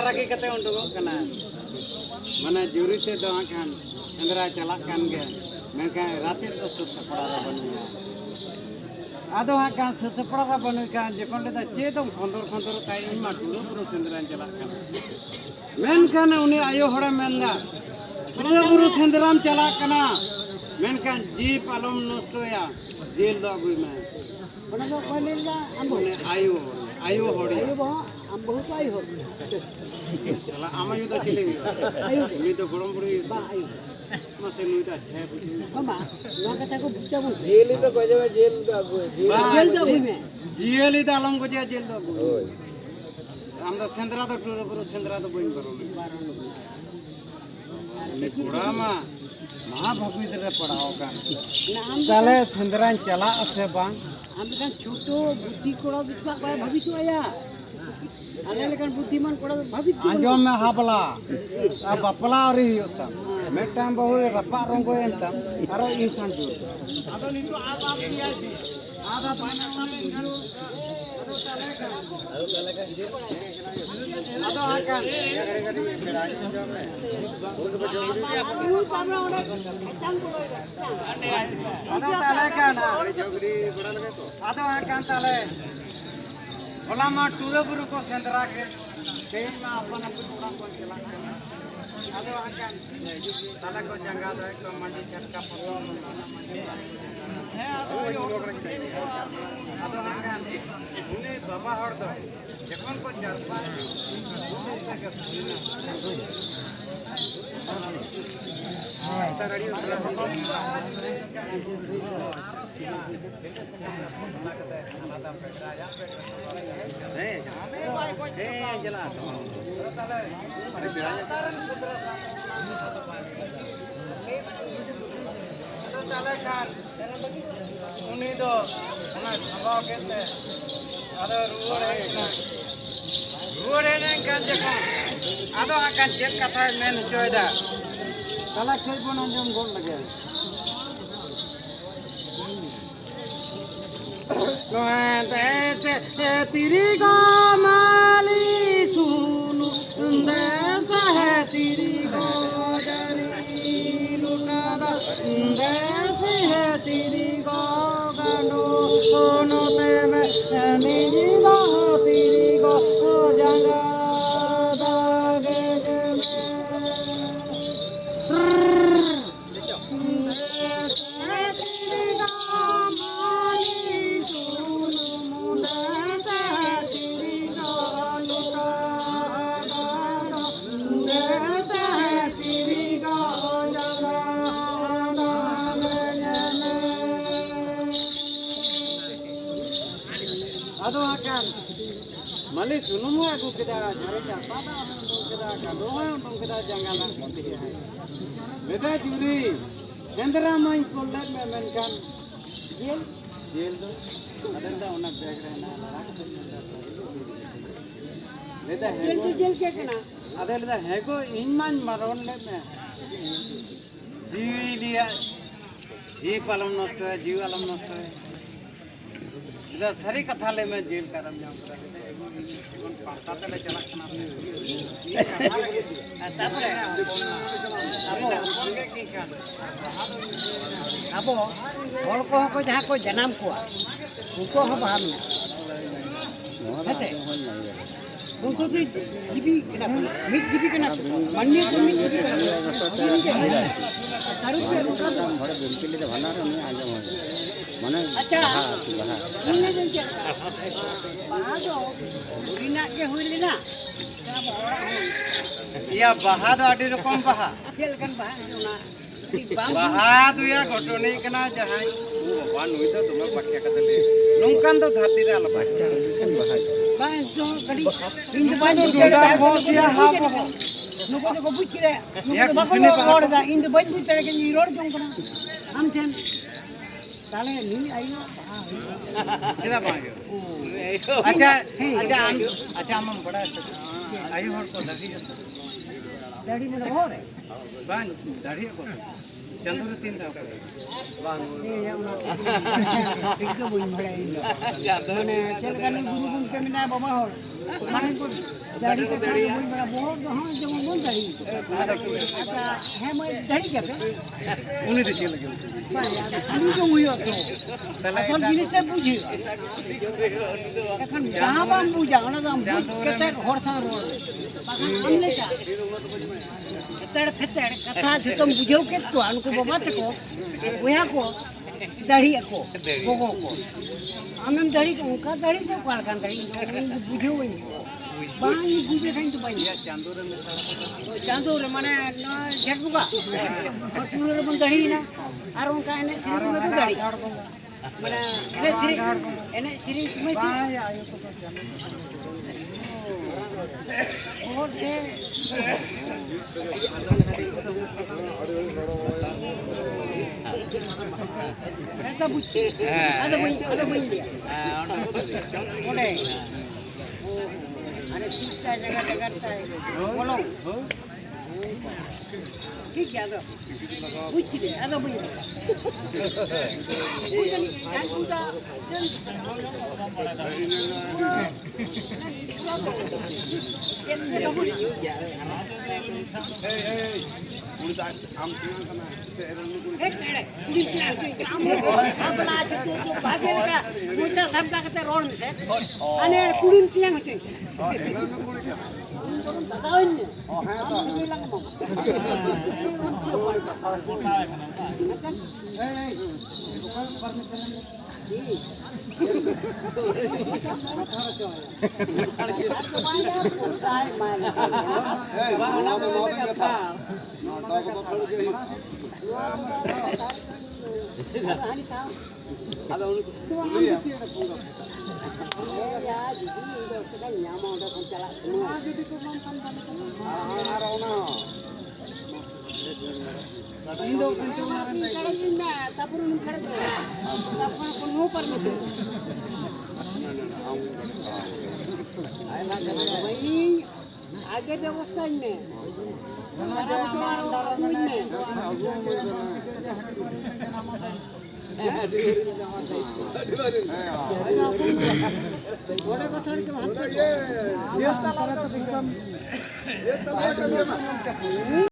रागी कते उडुगो कना माने जुरी ते दो खान सेंद्रा चला कान गे मेनका राते तो सुख सपड़ा बनुया आदो हा कान सुख सपड़ा बनु कान जकोन लेदा चेदम खंदर खंदर ताई मा टुरो पुरो सेंद्रा चला कान मेनकान उनी आयो हड़ा मेनदा पुरो पुरो सेंद्राम चला कना मेनकान जीप आलम नष्टया जेल दो अगुई में बना दो कोलेला उनी आयो आयो हड़ी आयो बा हम बहुत आयो हो साला आमा यो तो चले आयो मी तो गरम पुरी बा आयो मसे नुई ता छे बाबा ना कथा को बुझता बोल जेल तो गजब जेल तो अगु जेल दो में जेल ही आलम को जेल दो हम तो सेंद्रा तो टूर पुरो सेंद्रा तो बइन करो ने कोड़ा मा महाभगवीत रे पढ़ाओ का नाम साले सेंद्रा चला से बांग हम kan छोटो बुद्धि कोड़ा बिस्वा पाए भविष्य आया आले लेकिन बुद्धिमान कोड़ा भविष्य आंजो में हाबला आ बपला औरी होता मेटाम बहु रपा रंगो एंता आरो इंसान जो आदो नितो आप किया थी आधा पाना में गरो आदो आकान आदो ताले काना आदो आकान ताले ओला मा टूरे पुरु को सेंद्रा के तेल में अपन अपन प्रोग्राम को चला आदो आकान ताला को जंगा दे को मंडी चटका पसो है आदो आकान उन्हें बाबा हर दो जखन को जरपा तारड़ी जला उन्हीं दो आदो आकान चेक कथा मेन चोयदा तला खेल बन अंजम गोल लगे तेरी गो माली सुनु देश है तेरी गो जरी लुटादा देश है तेरी गो गानो सोनो ते में निजी गो तेरी गो जंगा मले सुनुमु aku kita jarenya pada untuk kita kadoa untuk kita jangalan beda juri Shendra mine cold में मेनकान जेल दो अदंदा उना बैग रहना लेदा है जेल के केना अदे लेदा है को इनमान मरोन ले में जीवी लिया जी पालम नष्ट है जीव आलम नष्ट है इधर सारी कथा ले में जेल करम जाम कर कौन पाता ले चला खाना तापरे abo hol ko jaha ko janam ko unko ho baham hate unko ti gibi kena mit gibi kena manne ko mit gibi kena taru ke बड़े बिल्कुल ले बना रहे हैं आज माने अच्छा इन्ने दिन के बाहादो बुरीना के हुइलिना या बहा दो आडी रकम बहा खेल kan baha ना baha duya gotoni kana jahai bawa nui to tumar pakai kata le nungkan to dhati re alba bang so kadi in the baju dia ya ha ko nuko ko buchire Ya, nuko kusini ko pa- road da in the baju tere ke ni road jong kana am ten tale ni ayo kita bang अच्छा अच्छा हम बड़ा आयु हर को दाढ़ी daddy me ho re बांग दाढ़ी को चंदूर तीन था ye ya una ikko bui mare mane chel kan guru gun ke mina baba ho mane ko daddy ke bui mara bahut ha jong mon daddy acha he mai daddy ke उन्हीं देखिए लगे আমি তো বুঝো তো আসল জিনিসটা বুঝি এখন যাহা বাম বুঝা না দাম কেতে ঘর সাং রোড আমলে চা কেতে কেতে কথা যতম বুঝো কে তো আনকো বাবা তকো ওয়া কো দাড়ি কো বগো কো আমম দাড়ি কো কা দাড়ি তো কাল কান দাড়ি বুঝো ওই বাই বুঝে খাই তো বাই চাঁদোর মানে ঝেটবুকা পুরো রকম দাড়ি না আর উনকা এনে সিরি মে তো দাড়ি মানে এনে সিরি মে बहुत है ऐसा बुझे ada bunyi boleh ada sisa jaga-jaga bolong ठीक है ada बुझे ada bunyi bukan kan sudah आगे व्यवस्था में